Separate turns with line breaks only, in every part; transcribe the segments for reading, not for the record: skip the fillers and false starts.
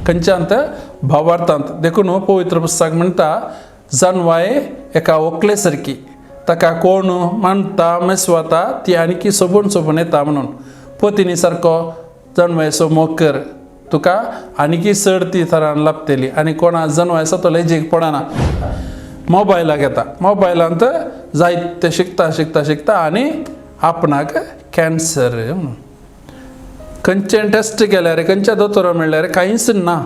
खंयच्यांत भावार्थांत देखून पवित्र पुस्तक म्हणटा जानवाय एका ओकले सारकी ताका कोण मानता मेसवाता ती आनीकी सोबून सोबून येता म्हणून पत्नी सारको जनवायचो मोग कर तुका आनीकी चड ती तरान लाभतली आनी कोणा जनवायचो तो लेजीक पडना मोबायलाक येता मोबायलांत जायते शिकता शिकता शिकता आनी आपणाक कॅन्सर म्हणून खंयचे टेस्ट केल्यार खंयच्या दोतोर म्हणल्यार कांयच ना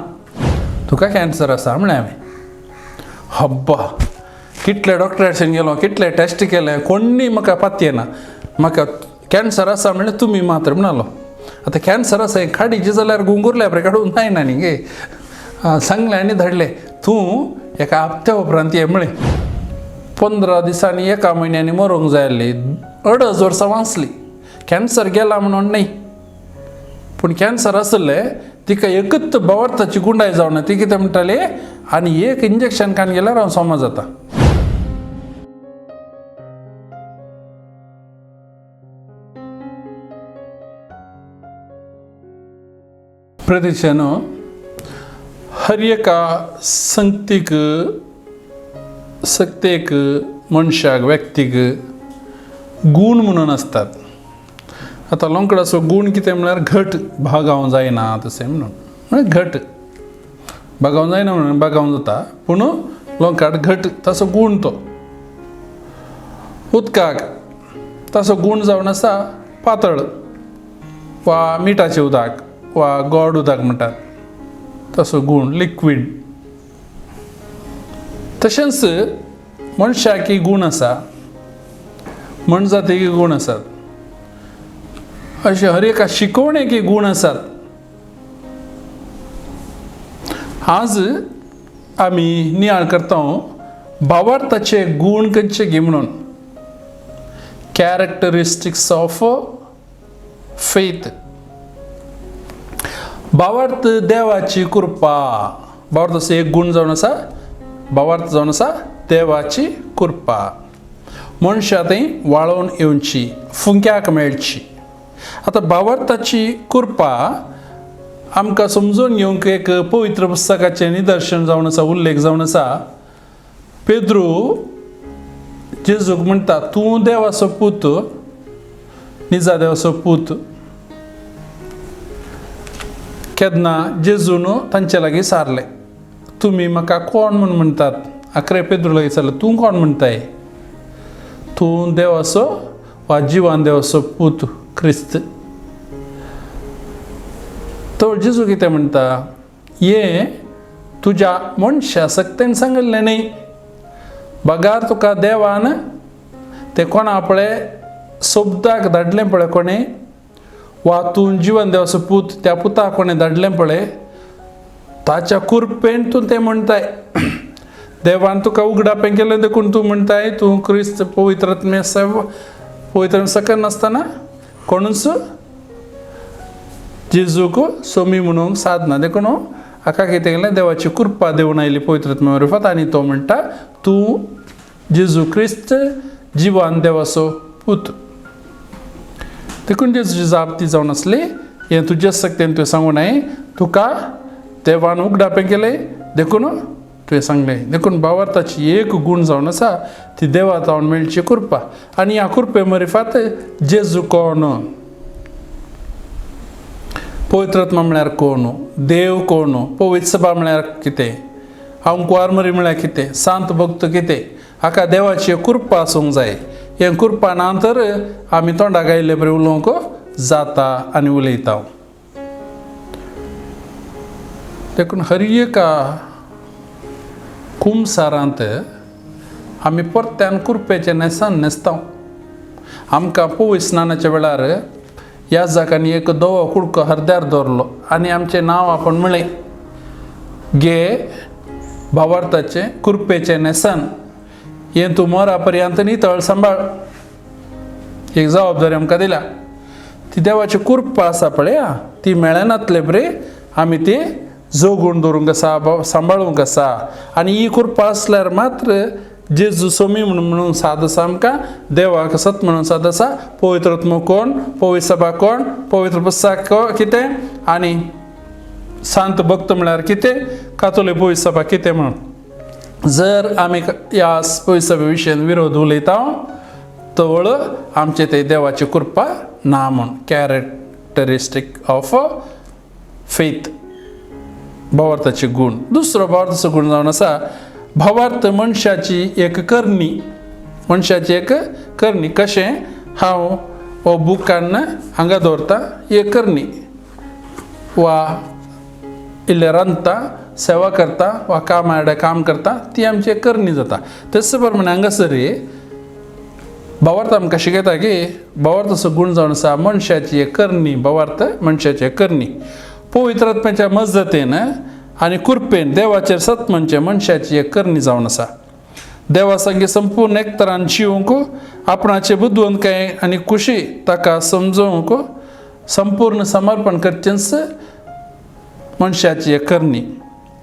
तुका कॅन्सर आसा म्हळें हांवें हब्बा कितले डॉक्टरांचेर गेलो कितले टेस्ट केले कोणी म्हाका पातये ना म्हाका कॅन्सर आसा म्हणल्यार तुमी मात्र म्हणालो आतां कॅन्सर आसा हें काडीचे जाल्यार गुंगुरल्या बरें काडूंक जायना न्ही गे सांगलें आनी धाडलें तूं एका हप्त्या उपरांत ये म्हळें 15 दिसांनी एका म्हयन्यांनी मरूंक जाय आसली 2.5 वर्सां वाचली कॅन्सर गेला म्हणून न्ही पूण कॅन्सर आसलें तिका एकच भावार्थाची गुंडाय जावना ती कितें म्हणटाली आनी एक इंजेक्शन कान गेल्यार हांव सोमो जाता प्रदेशानो हर एका सक्तेक मनशाक व्यक्तीक गूण म्हणून असतात आतां लोंकडाचो गूण कितें म्हळ्यार घट भागावं जायना तशें म्हणून घट भागावं जायना म्हणून भागावं जाता पूण लोंकाड घट ताचो गूण तो उदकाक ताचो गूण जावन आसा पातळ वा मिठाचें उदक वा गोड उदक म्हणटात तसो गूण लिक्वीड तशेंच मनशाकी गूण आसा मनजातीक गूण आसात अशे हर एका शिकवणेकी गूण आसात आज आमी नियाळ करता भावार्थाचे गूण खंयचे गे म्हणून कॅरेक्टरिस्टिक्स ऑफ फेथ भावार्थ देवाची कृपा भावार्थाचो एक गूण जावन आसा भावार्थ जावन आसा देवाची कृपा मनशां थंय वाळोवन येवची फुंक्याक मेळची आतां भावार्थाची कृपा आमकां समजून घेवंक एक पवित्र पुस्तकाचें निदर्शन जावन आसा उल्लेख जावन आसा पेद्रू जेजूक म्हणटा तूं देवाचो पूत निजा देवाचो पूत केन्ना जेजून तांचे लागीं सारलें तुमी म्हाका कोण म्हूण म्हणटात आखरे पेद्रू लागीं सारलें तूं कोण म्हणटाय तूं देवाचो वा जिवान देवाचो पूत क्रिस्त तो जेजू कितें म्हणटा हें तुज्या मनशा सक्तेन सांगलें न्ही बगार तुका देवान तें कोणा पळय सोबताक धाडलें पळय कोणें वा तूं जिवन देवाचो पूत त्या पुताक कोणें धाडलें पळय ताच्या कुरपेन तूं तें म्हणटाय देवान तुका उगडापें केलें देखून तूं म्हणटाय तूं क्रिस्त पवित्रात्मे सकन नासतना कोणूच जेजूक सोमी म्हणूंक साधना देखून हाका कितें केलें देवाची कृपा देवून आयली पवित्रात्मे मार्फत आनी तो म्हणटा तूं जेजू क्रिस्त जिवान देवाचो पूत देखून जेजूची जाप ती जावन आसली हें तुजे सक्तेन तुवें सांगूं नाय तुका देवान उगडापें केलें देखून तुवें सांगलें देखून भावार्थाची एक गूण जावन आसा ती देवा जावन मेळची कृपा आनी ह्या कृपे मार्फत जेजू कोण पवित्रात्मा म्हळ्यार कोण देव कोण पवित्र सभा म्हळ्यार कितें अंकुवारमरी म्हळ्यार कितें सांत भक्त कितें हाका देवाची कृपा आसूंक जाय हें कृपा ना तर आमी तोंडाक आयिल्ले बरें उलोवंक जाता आनी उलयता देखून हर एका कुमसारांत आमी परत्यान कृपेचें नेसान न्हेसता आमकां पवित्र स्नानाच्या वेळार ह्या जागांनी एक दोवो कुडको हरद्यार दवरलो आनी आमचें नांव आपण म्हळें गे भावार्थाचें कृपेचें नेसान हें तूं मरा पर्यंत नितळ सांबाळ एक जबाबदारी आमकां दिल्या ती देवाची कृपा आसा पळय ती मेळनातले बरे आमी ती जोगून दवरूंक आसा सांबाळूंक आसा आनी ही कृपा आसल्यार मात्र जेजू सोमी म्हणून साद आसा आमकां देवाक सत म्हणून साद आसा पवित्र आत्मो कोण पवित्र सभा कोण पवित्र पुस्तक कितें आनी सांत भक्त म्हळ्यार कितें कातोलीक पवित्र सभा कितें म्हणून जर आमी ह्या पवित्र सभे विशयी विरोध उलयता तर आमचे ते देवाची कृपा ना म्हूण कॅरेक्टरिस्टीक ऑफ फेथ भावार्थाचे गुण. दुसरो भावार्थाचो गुण जावन आसा भावार्थ मनशाची एक करणी. मनशाची एक करणी कशें हांव हो बूक काडून हांगा दवरता एक करणी वा इल्लें रांदता सेवा करता वा काम आयड्या काम करता ती आमची एक करणी जाता. तेच प्रमाणे हांगासर भावार्थ आमकां शिकयता की भावार्थाचो गुण जावन आसा मनशाची एक करणी. भावार्थ मनशाची एक करणी पवित्र आत्म्याच्या मजतीन आनी कृपेन देवाचेर सतमनचे मनशाची एक करणी जावन आसा. देवा संगी संपूर्ण एकतरान जिवंक आपणाचे बुद्दवंतकाय आनी खुशी ताका समजोवंक संपूर्ण समर्पण करचेंच मनशाची एक करणी.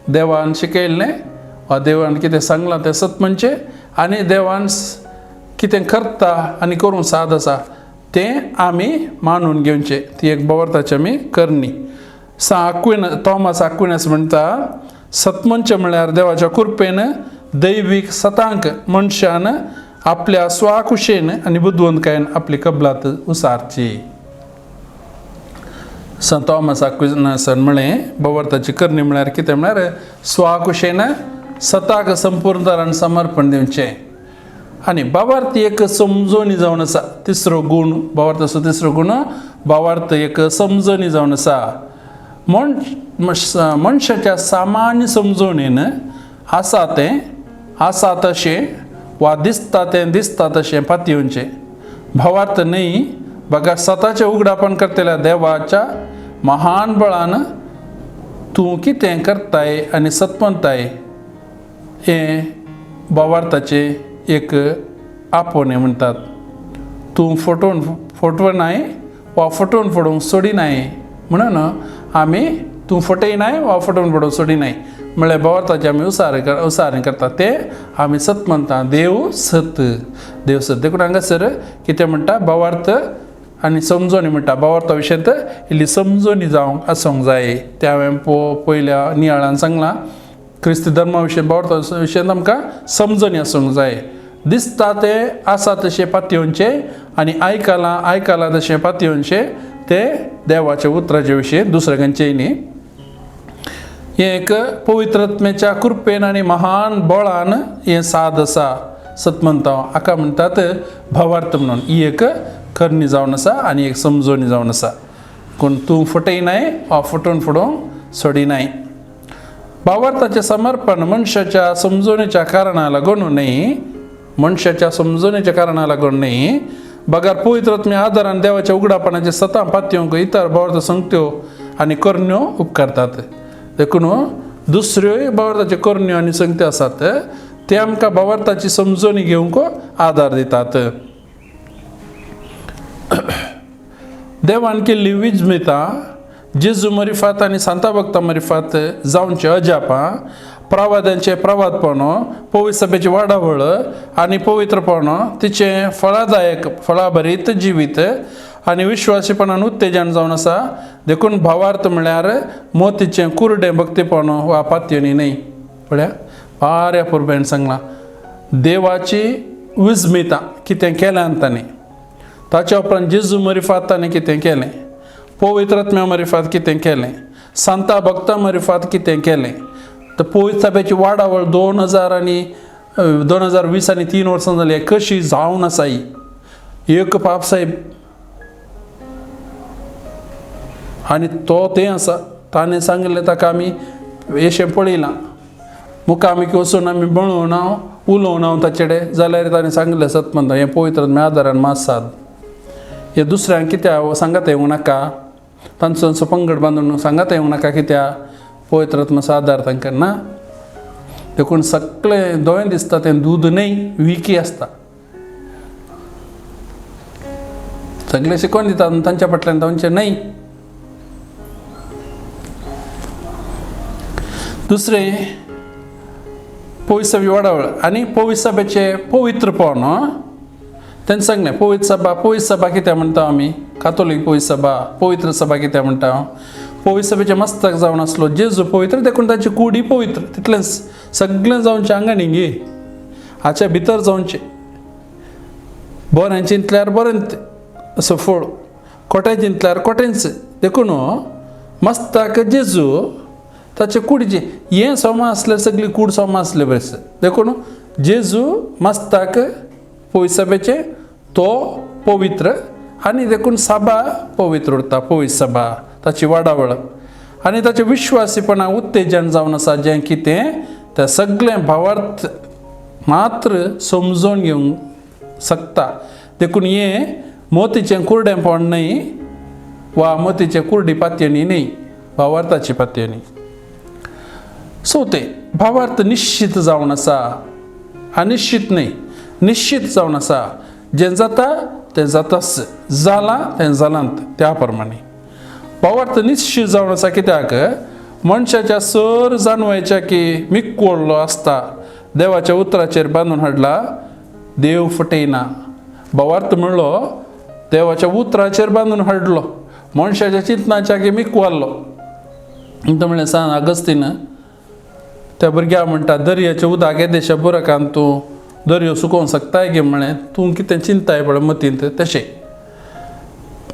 देवान शिकयल्लें वा देवान कितें सांगलां तें सतमनचें आनी देवान कितें करता आनी करूंक साद आसा तें आमी मानून घेवचें. ती एक भावार्थाची आमी करणी. थॉमस आक्विनस म्हणटा सतमनचें म्हळ्यार देवाच्या कृपेन दैवीक सतांक मनशान आपल्या स्वाकुशेन आनी बुद्दवंतकायेन आपली कबलात उसारची. संत थॉमस आक्विनसान म्हळें भावार्थाची करणी म्हळ्यार कितें म्हळ्यार स्वाकुशेन सताक संपूर्ण तरान समर्पण दिवचें. आनी भावार्थ एक समजोनी जावन आसा. तिसरो गुण भावार्थाचो तिसरो गुण भावार्थ एक समजोनी जावन आसा. मनशाच्या सामान्य समजोणेन आसा तशें वा दिसता तें दिसता तशें पातयेवचें. भावार्थ न्ही बघा स्वताचें उगडापण करतल्या देवाच्या महान बळान तूं कितें करताय आनी सतमनताय हें भावार्थाचे एक आपोवणें म्हणटात. तूं फटवनाय वा फटोवन फोडूंक सोडिनाय म्हणून आमी तूं फटयनाय वा फटोवन फोडूंक सोडिनाय म्हळ्यार भावार्थाचें आमी उसारें करतात तें आमी सत म्हणटा. देव सत देखून हांगासर कितें म्हणटा भावार्थ आनी समजोनी म्हणटा. भावार्था विशयी इल्ली समजोनी जावंक आसूंक जाय. तें हांवें पयल्या नियाळान सांगलां क्रिस्ती धर्मा विशयी भावार्था विशयी आमकां समजोनी आसूंक जाय. दिसता तें आसा तशें पातयेवचें आनी आयकलां तशें पातयेवचें तें देवाच्या उतराचे विशयी दुसरें खंयचेंय न्ही. हें एक पवित्र आत्म्याच्या कृपेन आनी महान बळान हें साद आसा सत म्हणटा हाका म्हणटात भावार्थ म्हणून. ही एक करणी जावन आसा आनी एक समजोनी जावन आसा. कोण तूं फटयनाय वा फटोवन फोडोवंक सोडिनाय. भावार्थाचें समर्पण मनशाच्या समजोणेच्या कारणां लागून न्ही बगार पवित्र आत्मे आदारान देवाच्या उगडापणाचे सतां पातयेवंक इतर भावार्थ संगत्यो आनी करण्यो उपकारतात. देखून दुसऱ्योय भावार्थाच्यो करण्यो आनी संगत्यो आसात ते आमकां भावार्थाची समजोनी घेवंक आदार दितात. देवान केल्ली विजमिता जेजू मरिफात आनी सांता भक्तां मरिफात जावचे अजापां प्रवाद्यांचे प्रवादपण पवित्र सभेची वाडावळ आनी पवित्रपण तिचें फळादायक फळाभरीत जिवीत आनी विश्वासीपणान उत्तेजन जावन आसा. देखून भावार्थ म्हळ्यार मोतीचें कुरडें भक्तीपण वा पातयेनी न्ही. पळया पाऱ्या पुरबेन सांगलां देवाची विजमिता कितें केलें तांणी. ताच्या उपरांत जेजू मरिफात ताणें कितें केलें. पवित्र आत्म्या मरिफात कितें केलें. सांता भक्तां मरिफात कितें केलें. तर पवित्र सभेची वाडावळ 2020 आनी 3 वर्सां जाली कशी जावन आसा ही. एक पाप साहेब आनी तो तें आसा ताणें सांगलें ताका आमी येशें पळयलां मुखामिकी वचून आमी बळोवन उलोवन हांव ताचेडे जाल्यार ताणें सांगलें सत म्हणटा हें पवित्र आदारान मासाद. हे दुसऱ्यांक कित्याक सांगात येवंक नाका. तांचो पंगड बांदून सांगात येवंक नाका कित्याक पवित्र आत्म्याचो आदार तांकां ना. देखून सगळें दोळें दिसता तें दूद न्हय विकी आसता. सगळें शिकोवन दितात तांच्या फाटल्यान तांचें न्हय. दुसरें पवित्र सभे वाडावळ आनी पवित्र सभेचें पवित्रपण तें सांगलें. पवित्र सभा कित्याक म्हणटा आमी कातोलीक पवित्र सभा कित्याक म्हणटा पोवी सभेचे मस्तक जावन आसलो जेजू पवित्र देखून ताची कुडी पवित्र तितलें सगळें जावचें आंगणी गे हाच्या भितर जावचें बरें चिंतल्यार बरेंच असो फळ कोटें चिंतल्यार कोटेंच देखून मस्तक जेजू ताचे कुडीचे हें सोमा आसल्यार सगळी कूड सोमा आसले बरें देखून जेजू मस्तक पोवी सभेचे तो पवित्र आनी देखून सभा पवित्र उरता पोवी सभा ताची वाडावळ आनी ताचें विश्वासीपणा उत्तेजन जावन आसा जें कितें तें सगळें भावार्थ मात्र समजून घेवंक शकता देखून हें मोतीचें कुर्डेंपण न्हय वा मोतीचें कुर्डी पातयणी न्हय भावार्थाची पातयणी सो ते भावार्थ निश्चित जावन आसा अनिश्चित न्हय निश्चित जावन आसा जें जाता तें जाताच जालां तें जालांत त्या प्रमाणे भावार्थ निश्चित जावन आसा कित्याक मनशाच्या सर जाणवायच्या की मिक्कोळ्ळो आसता देवाच्या उतराचेर बांदून हाडला देव फटयना भावार्थ म्हणलो देवाच्या उतराचेर बांदून हाडलो मनशाच्या चिंतनाच्या की मिकवाल्लो तो म्हणलें सांग अगस्तीन त्या भुरग्याक म्हणटा दर्याच्या उदक येदेशा बुरकान तूं दर्यो सुकोवंक शकताय गे म्हळें तूं कितें चिंताय पळय मतींत तशें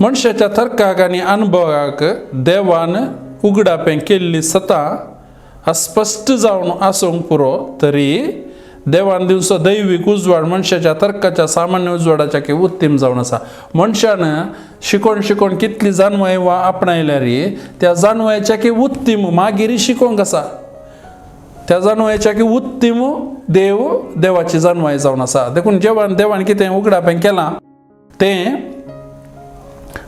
मनशाच्या तर्काक आनी अनुभवाक देवान उगडापें केल्ली सतां अस्पश्ट जावन आसूंक पुरो तरी देवान दिवचो दैवीक उजवाड मनशाच्या तर्काच्या सामान्य उजवाडाच्या की उत्तीम जावन आसा मनशान शिकोवन कितली जाणवाय वा आपणायल्या रे त्या जाणवायच्या की उत्तीम मागीर शिकोवंक आसा त्या जाणवायच्या की उत्तीम देवाची जाणवाय जावन आसा देखून जेवण देवान कितें उगडापें केलां तें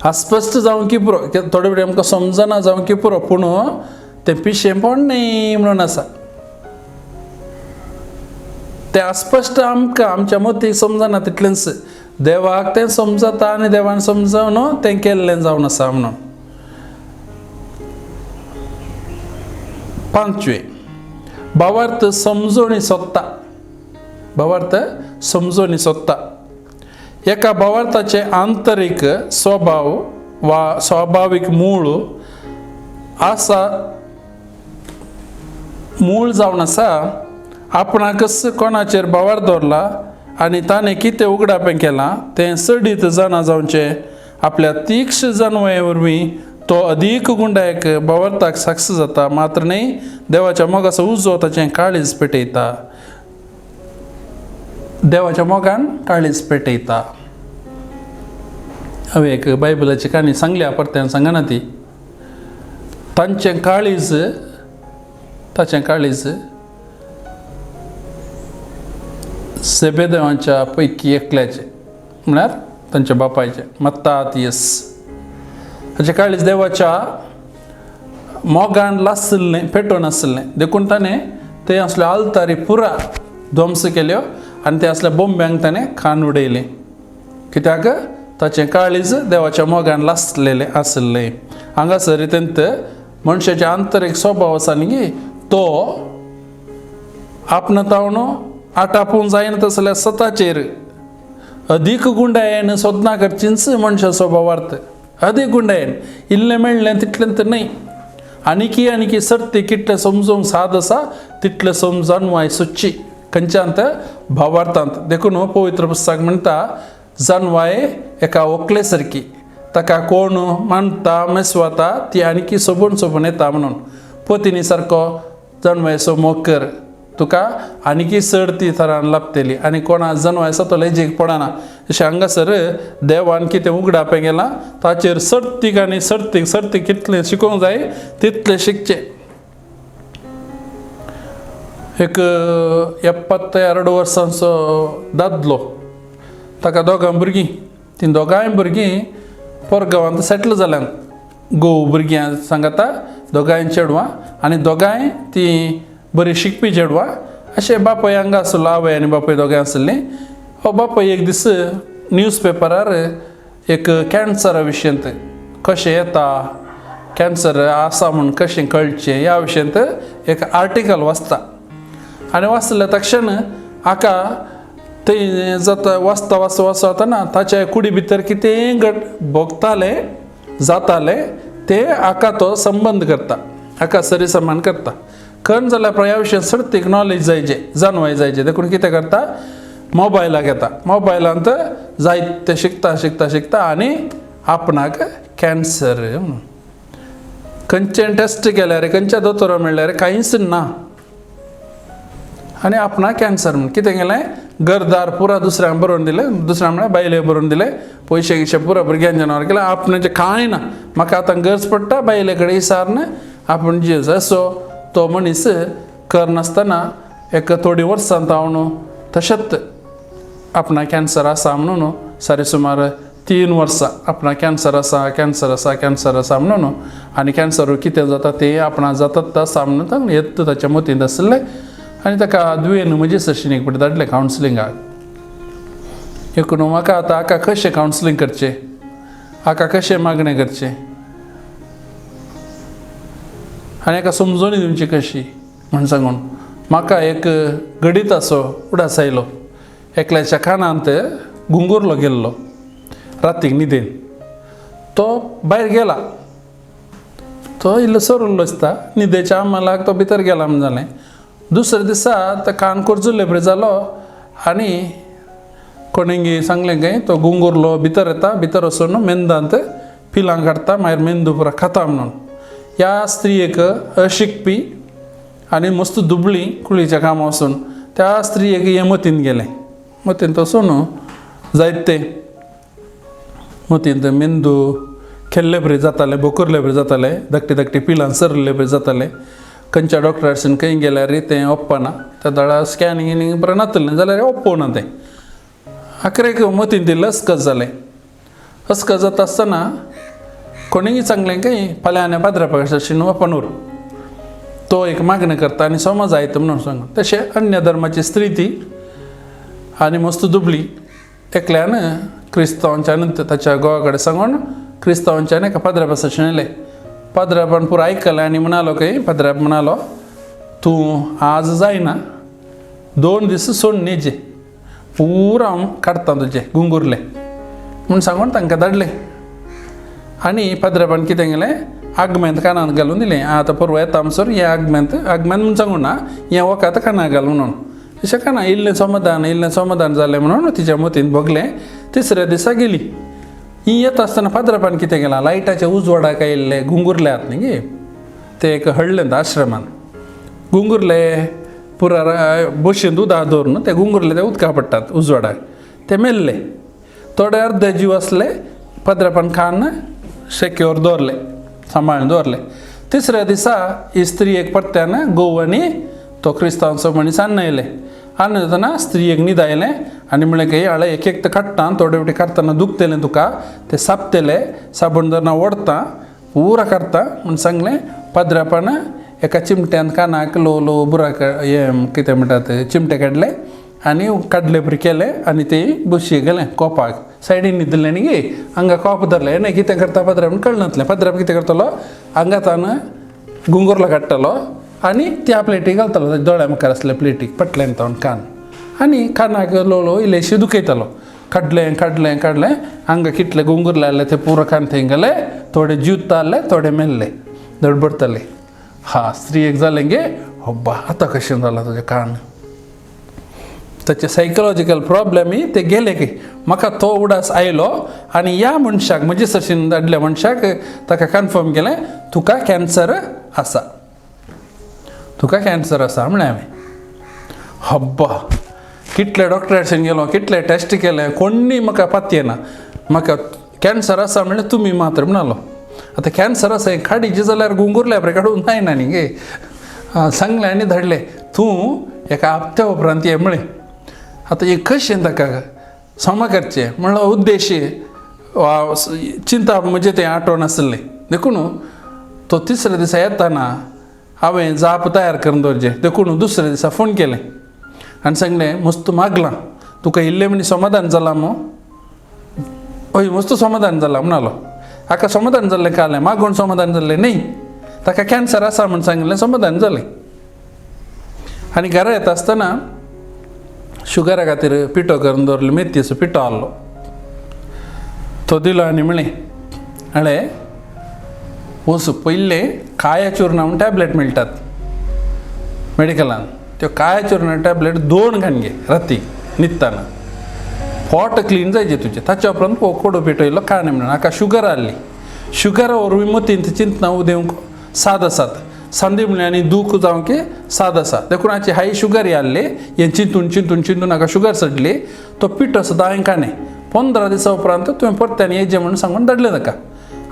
अस्पश्ट जावं की पुरो थोडे वेळ आमकां समजना जावं की पुरो पूण तें पिशेंपण न्हय म्हणून आसा तें अस्पश्ट आमकां आमच्या मतीक समजना तितलेंच देवाक तें समजता आनी देवान समजावन तें केल्लें जावन आसा म्हणून पांचवे भावार्थ समजोनी सोदता भावार्थ समजोनी सोदता एका भावार्थाचे आंतरीक स्वभाव वा स्वाभाविक मूळ आसा मूळ जावन आसा आपणाकच कोणाचेर भावार्थ दवरला आनी ताणें कितें उगडापें केलां तें सडीत जाणा जावचें आपल्या तीक्ष्ण जाणवे वरवीं तो अदीक गुंडायक भावार्थाक साक्ष जाता मात्र न्हय देवाच्या मोगाचो उजो ताचें काळीज पेटयता देवाच्या मोगान काळीज पेटयता हांवें एक बायबलाची काणी सांगल्या परत्यान सांगना ती तांचें काळीज सेबेदेवांच्या पैकी एकल्याचें म्हळ्यार तांच्या बापायचें मत्तातियस ताचें काळीज देवाच्या मोगान लासल्लें पेटोवन आसलें देखून ताणें ते असल्या आल्तारी पुरा ध्वंस केल्यो आनी ते असल्या बोंब्यांक ताणें खाण उडयलें कित्याक ताचें काळीज देवाच्या मोगान लासलेलें आसलें हांगासर रितींत मनशाचे आंतरीक स्वभाव आसा न्ही तो आपणतावन आटापून जायना तसल्या सताचेर अदीक गुंडायेन सोदना करचींच मनशा स्वभावार्थ अदीक गुंडायेन इल्लें मेळ्ळें तितलें तर न्हय आनीकी सर्ती कितलें समजूंक साद आसा तितलें जाणवाय सुच्ची खंयच्यांत भावार्थांत देखून पवित्र पुस्तक म्हणटा जाणवाय एका व्हंकले सारकी ताका कोण मानता मेसवाता ती आनीकी सोबून येता म्हणून पत्नी सारको जाणवायचो मोग कर तुका आनीकी चड ती तरान लाभतली आनी कोणा जणवाय आसा तो लेजीक पडना अशें हांगासर देवान कितें उगडापें केलां ताचेर सर्तीक आनी सर्तीक कितलें शिकोवंक जाय तितलें शिकचें एक 72 वर्सांचो दादलो ताका दोगां भुरगीं ती दोगांय भुरगीं परगांवांत सेटल जाल्यांत घोव भुरग्यां सांगता दोगांय चेडवां आनी दोगांय ती बरी शिकपी चेडवां अशें बापाय हांगा आसलो आवय आनी बापाय दोगांय आसलीं हो बापाय एक दीस न्यूज पेपरार एक कॅन्सरा विशयंत कशें येता कॅन्सर आसा म्हूण कशें कळचें ह्या विशयंत एक आर्टिकल वाचता आनी वाचल्या तक्षण हाका तें जाता वाचता ताच्या कुडी भितर कितें भोगतालें जातालें ते आका तो संबंध करता, आका सरी समान करता. कळन जाल्यार ह्या विशयान सर्तीक नॉलेज जायचे, जानवाय जायचे. देखून कितें करता, मोबायलाक येता. मोबायलांत जायते शिकता शिकता शिकता आनी आपणाक कॅन्सर म्हणून. खंयचें टेस्ट केल्यार, खंयच्या दोतोरा मेळ्ळ्यार कांयच ना आनी आपणाक कॅन्सर म्हणून. कितें केलें, घरदार पुरा दुसऱ्यांक बरोवन दिलें, दुसऱ्या म्हळ्यार बायलेक बरोवन दिलें, पयशे गियशे पुरा भुरग्यांच्या नांवार केलें. आपणाचें कांय ना, म्हाका आतां गरज पडटा, बायले कडेन विचारन आपूण जियेवचो. असो तो मनीस करनासतना एक थोडीं वर्सां न्हू तशेंच आपणाक कॅन्सर आसा म्हणून सारे सुमार 3 वर्सां आपणाक कॅन्सर आसा कॅन्सर आसा कॅन्सर आसा म्हणून. आनी कॅन्सर कितें जाता तें आपणाक जाता आसा म्हणून येत ताच्या मतींत आसलें. आनी ताका दुयेन मजेसरशीन कडेन धाडलें कावन्सिलिंगाक. देखून म्हाका आतां हाका कशें कावन्सिलींग करचें, हाका कशें मागणें करचें आनी हाका समजोनी दिवची कशी म्हण सांगून म्हाका एक गडीत असो उडास आयलो. एकल्याच्या कानांत गुंगुरलो गेल्लो रातीक न्हिदेन. तो भायर गेला, तो इल्लो सरुल्लो दिसता, न्हिदेच्या आम्हालाक तो भितर गेला म्हण जालें. दुसरे दिसा तो कान कोरजुल्ले बरें जालो आनी कोणेंगी सांगलें काय तो गुंगुरलो भितर येता, भितर वचून मेंदांत पिलां काडटा, मागीर मेंदू पुरा खाता म्हणून. ह्या स्त्रियेक अशिकपी आनी मस्त दुबळी कुळीच्या कामां वचून त्या स्त्रियेक हें मतीन गेलें. मतीन वचून जायते मतीन मेंदू खेळ्ळे बरें जाताले, बोकुरले बरें जाताले, धाकटी धाकटी पिलां सरले बरें जाताले. खंयच्या डॉक्टरांकडसून खंय गेल्यार तें ओप्पना, त्या दाडा स्कॅनिंग बरें नातलें जाल्यार ओप्पोना तें. आखरेक मतीन तें लस्कस जालें. लस्कस जाता आसतना कोणीय सांगलें की फाल्यां आनी भाद्रापक्षाशीन ओपनूर. तो एक मागणें करता आनी समज आयता म्हणून सांग. तशें अन्य धर्माची स्त्री ती आनी मस्त दुबळी एकल्यान क्रिस्तांवांच्यान ताच्या घोवा कडेन सांगून क्रिस्तांवांच्यान एका पाद्रापासून येयलें. पाद्रापान पुरो आयकलें आनी म्हणालो की पाद्राप म्हणालो तूं आज जायना, 2 दीस सोड न्हेजे, पुरो हांव काडटा तुजें गुंगुरलें म्हूण सांगून तांकां धाडलें. आनी पाद्रापान कितें केलें, आगमेंत कानांत घालून दिलें. आतां परवा येता म्हणसर हें आगमेंत म्हूण सांगून ना, हें वकात कानाक घाल म्हणून. तशें काना इल्लें समाधान जालें म्हणून तिच्या मतीन भोगलें. 3ऱ्या दिसा गेली. ही येता आसतना पाद्रापान कितें केलां, लायटाच्या उजवाडाक आयिल्ले गुंगुरले आहात न्ही गे, ते एक हडलें आश्रमान. गुंगुरले पुरा बशींत उदक दवरून ते गुंगुरले ते उदका पडटात उजवाडाक, ते मेल्ले. थोडे अर्धे जीव आसले. पाद्रापान खान सेक्योर दवरले, सांबाळून दवरले. 3ऱ्या दिसा ही स्त्री एक परत्यान घोव आनी तो क्रिस्तांवाचो मनीस आयले. आनतना स्त्रियेक न्हीद आयलें आनी म्हणलें की हाळे एक एक काडटा, थोडे फावटी काडटना दुखतलें तुका, ते सापतले, साबण धरना ओडता, पुरा काडटा म्हूण सांगलें. पाद्रापान एका चिमट्यान कानाक लो लो बुराक हें कितें म्हणटात चिमटे काडले आनी काडले बरें केले आनी ते बशये गेलें कोपाक. सायडीन न्हिदलें न्ही गे, हांगा कोप धरलें न्ही. कितें करता पाद्रापान कळनातलें. पाद्राप कितें करतलो, हांगातान गुंगुरलो काडटलो आनी त्या प्लेटीक घालतलो, ताच्या दोळ्या मुखार आसल्या प्लेटीक पटलें तावन कान आनी कानाक लो लो इल्लेशी दुखयतालो. काडलें काडलें काडलें, हांगा कितले गुंगुरले आसले ते पुरो कान थंय गेले. थोडे जिवताले, थोडे मेल्ले, धडबडताले. स्त्रियेक जालें गे हब्बा आतां कशें जालां तुजें कान. ताचे सायकोलॉजिकल प्रॉब्लेम ते गेले की म्हाका तो उडास आयलो आनी ह्या मनशाक म्हजे सरशीन धाडल्या मनशाक ताका कन्फर्म केलें तुका कॅन्सर आसा, तुका कॅन्सर आसा म्हळें हांवें. हब्बा कितले डॉक्टरांकडसून गेलो, कितले टेस्ट केले, कोणी म्हाका पातये ना. म्हाका कॅन्सर आसा म्हणल्यार तुमी मात्र म्हणालो. आतां कॅन्सर आसा हें काडीचें जाल्यार गुंगुरल्या बरें काडूंक जायना न्ही गे. सांगलें आनी धाडलें तूं एका हप्त्या उपरांत ये म्हळें. आतां हें कशें ताका सम करचें म्हणलो उद्देश चिंता म्हणजे तें आठवण आसलें. देखून तो 3ऱ्या दिसा येताना हांवें जाप तयार करून दवरचें. देखून 2ऱ्या दिसा फोन केलें आनी सांगलें मस्त मागलां तुका इल्लें म्हणी समाधान जालां मो. हय मस्त समाधान जालां म्हणालो. हाका समाधान जाल्लें कालें, मागून समाधान जाल्लें न्ही. ताका कॅन्सर आसा म्हूण सांगलें, समाधान जालें. आनी घरा येता आसतना शुगरा खातीर पिठो करून दवरलो, मेथयेचो पिठो आहलो, तो दिलो आनी म्हळें हाळे वस पयले काया चूर्ण म्हणून टॅबलेट मेळटात मेडिकलान. त्यो काया चूर्ण टॅबलेट 2 घालगे राती न्हिदताना. पोट क्लीन जायचे तुझे. ताच्या उपरांत कोडो पेटयलो काणे म्हणून. हाका शुगर आसली. शुगर वरवीं मतींत चिंतना उदेवंक साद आसात. संदी म्हणले आनी दूख जावं की साद आसा. देखून हाची हाय शुगर आसली. हें चिंतून चिंतून चिंतून हाका शुगर चडली. तो पिठो सुद्दां हांवें काणे 15 दिसां उपरांत तुवें परत्यान येजे म्हणून सांगून धाडलें ताका.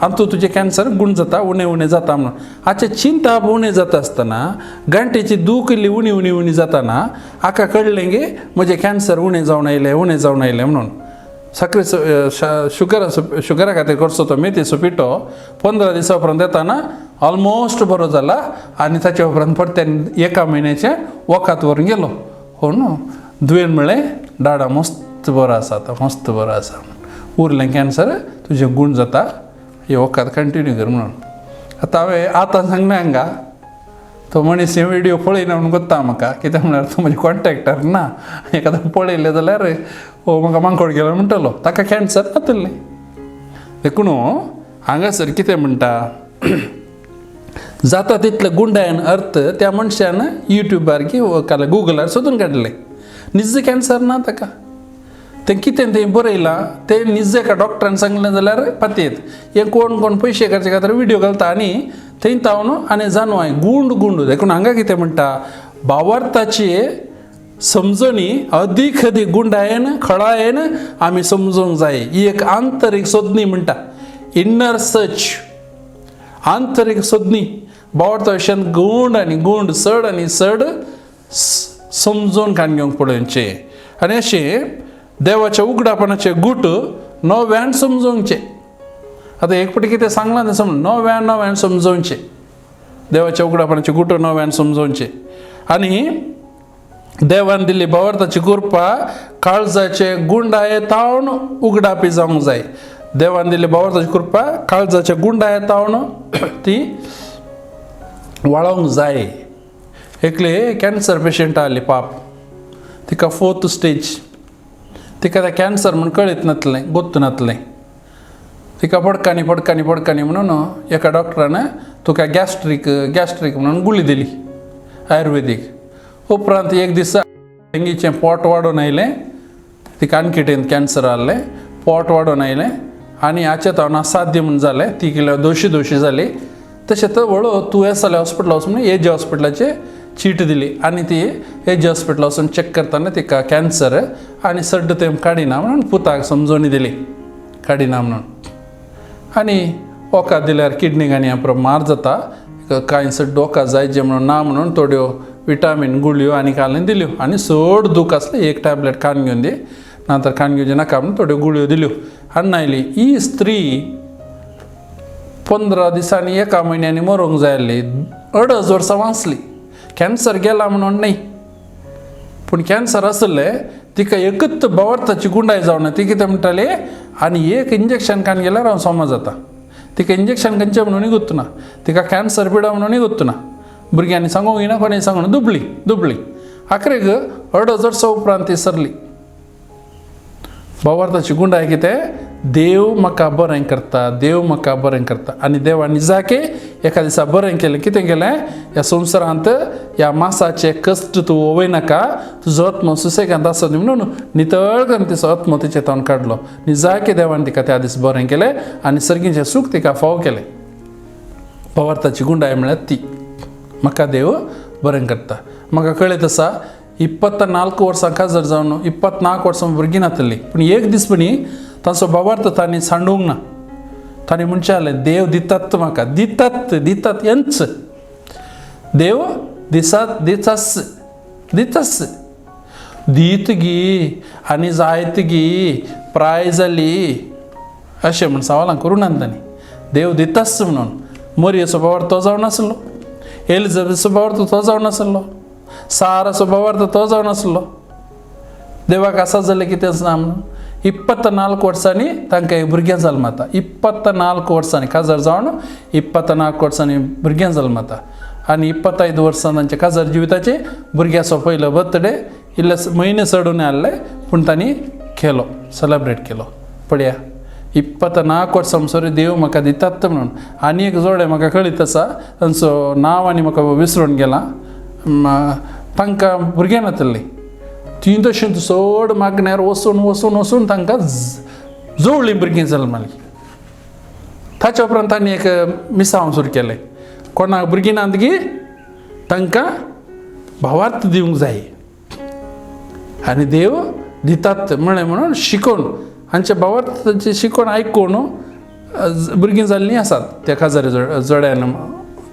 आनी तुजें कॅन्सर गुण जाता उणें उणें जाता म्हणून. हाचें चिंता उणें जाता आसतना गांठेची दूख इल्ली उणी उणी उणी जाताना हाका कळलें की म्हजें कॅन्सर उणें जावन आयलें म्हणून. साखरे शुगरा खातीर करचो तो मेथयेचो पिठो 15 दिसां उपरांत येताना ऑलमोस्ट बरो जाला. आनी ताच्या उपरांत परत्यान 1 म्हयन्याचे वखात व्हरून गेलो. हो न्हू. दुयेन म्हणलें डाडा मस्त बरो आसा तो मस्त बरो आसा. उरलें कॅन्सर तुजें गूण जाता हे वखात कंटिन्यू कर म्हणून. आतां हांवें आतां सांगना हांगा तो मनीस हे व्हिडियो पळयना म्हणून कोत्ता म्हाका. कित्याक म्हळ्यार तो म्हजे कॉन्टॅक्टार ना. एकादां पळयलें जाल्यार हो म्हाका मांकोड गेलो म्हणटलो. ताका कॅन्सर जातलें. देखून हांगासर कितें म्हणटा जाता तितलें गुंडायन अर्थ त्या मनशान युट्यूबार की गुगलार सोदून काडलें. निज कॅन्सर ना ताका. तें कितें तें बरयलां तें निज एका डॉक्टरान सांगलें जाल्यार पातयेत. हें कोण कोण पयशे खर्च खातीर व्हिडिओ घालता आनी थंय तावन आनी जानवाय गुंड देखून हांगा कितें म्हणटा भावार्थाची समजणी अदीक गुंडायेन खळायेन आमी समजूंक जाय. ही एक आंतरीक सोदणी म्हणटा. इन्नर सर्च आंतरीक सोदणी भावार्था विशयान गुंड चड आनी चड समजून काडून घेवंक पडोवचे. आनी अशें देवाच्या उगडापणाचे गुट नव्यान समजोवचे. आतां एक फावटी कितें सांगलां तें समज नव्यान समजोवचे. देवाच्या उगडापणाचे गुट नव्यान समजोवचे. आनी देवान दिल्ली भावार्थाची कृपा काळजाचे गुंडाये तावन उगडापी जावंक जाय. देवान दिल्ली भावार्थाची कृपा काळजाच्या गुंडाये तावन ती वाळोवंक जाय. एकले कॅन्सर पेशंट आसली पाप. तिका 4th स्टेज. तिका तें कॅन्सर म्हूण कळीत नासलें गोत्त नासलें. तिका पडकानी म्हणून एका डॉक्टरान तुका गॅस्ट्रीक म्हणून गुळी दिली आयुर्वेदीक. उपरांत एक दिसा डेंगीचें पोट वाडून आयलें. तिका आनी कितें कॅन्सर आसलें. पोट वाडून आयलें आनी हाचें तावन असाध्य म्हूण जालें. ती केल्यार दोशी जाली. तशें तर वळो तूं येसाले हॉस्पिटल वच म्हणून एजे हॉस्पिटलाचे चीट दिली. आनी ती एजे हॉस्पिटल वचून चॅक करताना तिका कॅन्सर आनी सड्ड तें काडिना म्हणून पुताक समजोवणी दिली काडिना म्हणून. आनी वखद दिल्यार किडनीक आनी मार जाता. कांय सड्ड वखद जायचे म्हणून ना म्हणून थोड्यो विटामीन गुळयो आनी कालनी दिल्यो. आनी चड दूख आसलें 1 टॅबलेट खावन घेवन दी नातर खावन घेवचे नाका म्हणून थोड्यो गुळयो दिल्यो आनी आयली. ही स्त्री 15 दिसांनी 1 म्हयन्यांनी मरूंक जाय आसली. 2.5 वर्सां वाचली. कॅन्सर गेला म्हणून न्ही पूण कॅन्सर आसलें तिका एकच भावार्थाची गुंडाय जावना. ती कितें म्हणटाली आनी 1 इंजेक्शन खावन गेल्यार हांव समज जाता. तिका इंजेक्शन खंयचें म्हणून गुर्त ना. तिका कॅन्सर पिडा म्हणून गुर्त ना. भुरग्यांनी सांगूंक येना कोणें सांगून दुबळी. आखरेक 2.5 वर्सां उपरांत ती सरली. भावार्थाची गुंडाय कितें देव म्हाका बरें करता. आनी देवान निजाके एका दिसा बरें केलें. कितें केलें ह्या संवसारांत ह्या मासाचे कश्ट तूं वोवय नाका. तुजो आत्मो सुसेगांत आसत म्हणून नितळ करून तिचो आत्मो तिचे तावन काडलो. निजाके देवान तिका त्या दीस बरें केलें आनी सर्गीचें सूख तिका फाव केलें. भावार्थाची गुंडाय म्हळ्यार ती. म्हाका देव बरें करता. म्हाका कळत आसा 24 वर्सां काजर जावन 24 वर्सां भुरगीं नातलीं. पूण एक दीस पणी ताचो भावार्थ तांणी सांडूंक ना. तांणी म्हणचें जालें देव दितात म्हाका दितात यांच देव दितास दीत गी आनी जायत गी प्राय जाली अशें म्हण सवालां करूं ना तांणी. देव दितास म्हणून. मोरयेचो भावार्थ तो जावन आसलो. एलिझाबेथचो भावार्थ तो जावन आसलो. साराचो भावार्थ तो जावन आसलो. देवाक आसा जाल्यार कितें ना म्हणून 24 वर्सांनी तांकां एक भुरगें जल्माता. 24 वर्सांनी काजार जावन 24 वर्सांनी भुरगें जल्माता. आनी 25 वर्सां तांचे काजार जिविताचे भुरग्याचो पयलो बर्थडे इल्ले म्हयने चडून आहले पूण तांणी केलो सेलेब्रेट केलो. पळया 24 वर्सां मसोरी देव म्हाका दितात म्हणून. आनी एक जोडे म्हाका कळीत आसा, तांचो नांव आनी म्हाका विसरून गेलां. तांकां भुरगीं नातलीं. ती तशीं चड मागण्यार वचून वचून वचून तांकां जोडलीं भुरगीं जल्मलीं. ताच्या उपरांत तांणी एक मिसांव सुरू केलें. कोणाक भुरगीं नातगी तांकां भावार्थ दिवंक जाय आनी देव दितात म्हणून शिकोवन हांचे भावार्थाची शिकोवन आयकून भुरगीं जाल्लीं आसात त्या काजारी जोड्यान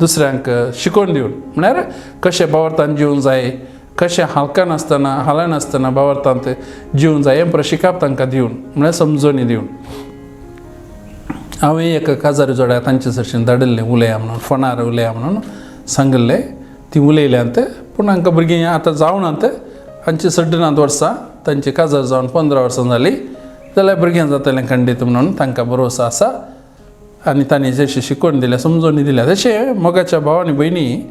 दुसऱ्यांक शिकोवन दिवन. म्हळ्यार कशें भावार्थान जिवंक जाय, कशें हालानासतना भावार्थांत जिवंक जाय हें प्रशिकाप तांकां दिवन, म्हळ्यार समजोनी दिवन. हांवें एक काजारी जोड्याक तांचे सरशीं धाडिल्लें उलया म्हणून, फोनार उलया म्हणून सांगिल्लें. ती उलयल्यांत, पूण हांकां भुरगीं आतां जावनात. हांची 17 वर्सां, तांची काजार जावन 15 वर्सां जालीं जाल्यार भुरग्यां जातलें खंडीत म्हणून तांकां भरोसा आसा. आनी तांणी जशें शिकवण दिल्या, समजोनी दिल्या, तशें मोगाच्या भाव आनी भयणी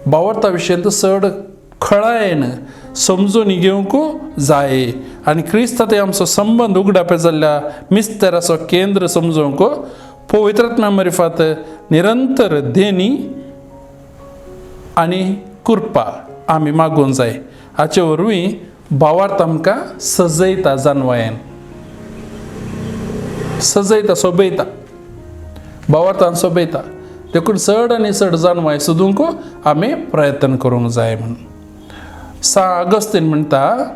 भावार्था विशयींत चड खळायेन समजून घेवंक जाय. आनी क्रिस्तांत आमचो संबंद उगडापे जाल्ल्या मिस्तेराचो केंद्र समजूंक पवित्रात्म्या मरिफात निरंतर देणी आनी कृपा आमी मागूंक जाय. हाचे वरवीं भावार्थ आमकां सजयता, जानवायेन सजयता, सोबयता, भावार्थान सोबयता. देखून चड आनी चड जानवाय सोदूंक आमी प्रयत्न करूंक जाय म्हणून. ऑगस्टीन म्हणटा,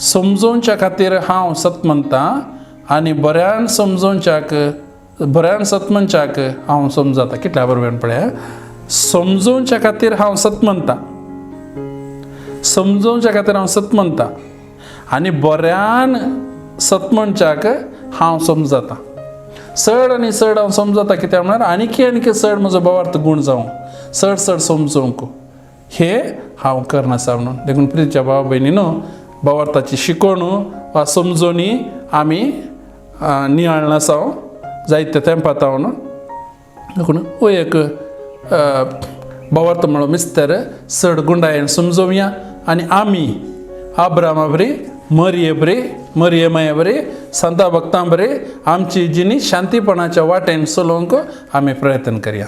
समजोवच्या खातीर हांव सतमनतां आनी बऱ्यान सतमनच्याक हांव समजता. कितल्या बरोबर पळय. समजोवच्या खातीर हांव सतमनतां, समजोवच्या खातीर हांव सतमनतां आनी बऱ्यान सतमनच्याक हांव समजतां. चड आनी चड हांव समजता. कित्याक म्हळ्यार आनीक चड म्हजो भावार्थ गूण जावं, चड समजूंक हे हांव करनासा म्हणून. देखून प्रितीच्या भावा भयणीनो, भावार्थाची शिकवण वा समजोनी आमी नियाळ नासाव जायत्या तेंपात म्हणून. देखून हो एक भावार्थ म्हणलो मिस्तेर चड गुंडायेन समजोवया. आनी आमी आब्रामा बरी, मरिये माया बरी, संता भक्तां बरी आमची जिणी शांतीपणाच्या वाटेन चलोवंक आमी प्रयत्न करया.